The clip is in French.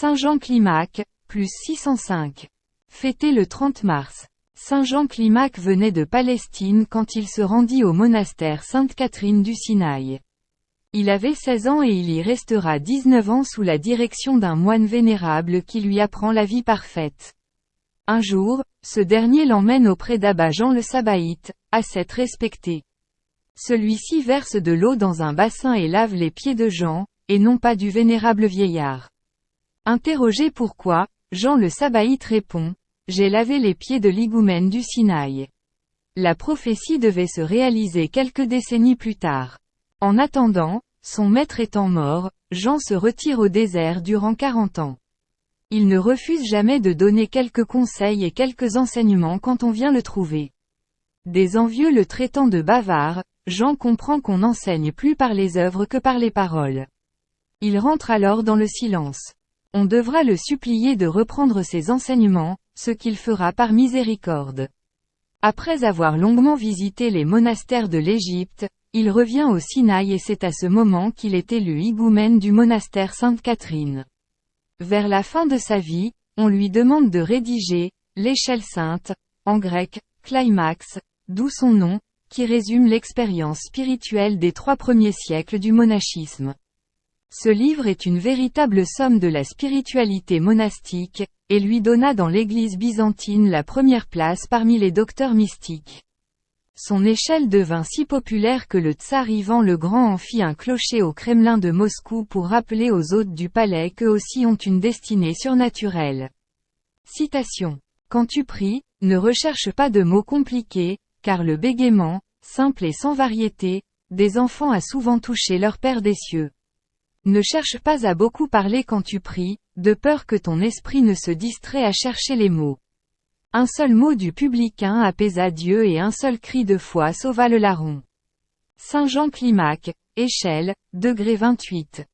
Saint Jean Climac, plus 605. Fêté le 30 mars. Saint Jean Climac venait de Palestine quand il se rendit au monastère Sainte-Catherine du Sinaï. Il avait 16 ans et il y restera 19 ans sous la direction d'un moine vénérable qui lui apprend la vie parfaite. Un jour, ce dernier l'emmène auprès d'Abba Jean le Sabbaïte, ascète respecté. Celui-ci verse de l'eau dans un bassin et lave les pieds de Jean, et non pas du vénérable vieillard. Interrogé pourquoi, Jean le Sabbaïte répond: « J'ai lavé les pieds de l'higoumène du Sinaï. » La prophétie devait se réaliser quelques décennies plus tard. En attendant, son maître étant mort, Jean se retire au désert durant 40 ans. Il ne refuse jamais de donner quelques conseils et quelques enseignements quand on vient le trouver. Des envieux le traitant de bavard, Jean comprend qu'on n'enseigne plus par les œuvres que par les paroles. Il rentre alors dans le silence. On devra le supplier de reprendre ses enseignements, ce qu'il fera par miséricorde. Après avoir longuement visité les monastères de l'Égypte, il revient au Sinaï et c'est à ce moment qu'il est élu higoumène du monastère Sainte-Catherine. Vers la fin de sa vie, on lui demande de rédiger « L'échelle sainte », en grec, climax, d'où son nom, qui résume l'expérience spirituelle des 3 premiers siècles du monachisme. Ce livre est une véritable somme de la spiritualité monastique, et lui donna dans l'Église byzantine la première place parmi les docteurs mystiques. Son échelle devint si populaire que le tsar Ivan le Grand en fit un clocher au Kremlin de Moscou pour rappeler aux hôtes du palais qu'eux aussi ont une destinée surnaturelle. Citation. Quand tu pries, ne recherche pas de mots compliqués, car le bégaiement, simple et sans variété, des enfants a souvent touché leur Père des cieux. Ne cherche pas à beaucoup parler quand tu pries, de peur que ton esprit ne se distrait à chercher les mots. Un seul mot du publicain apaisa Dieu et un seul cri de foi sauva le larron. Saint Jean Climac, échelle, degré 28.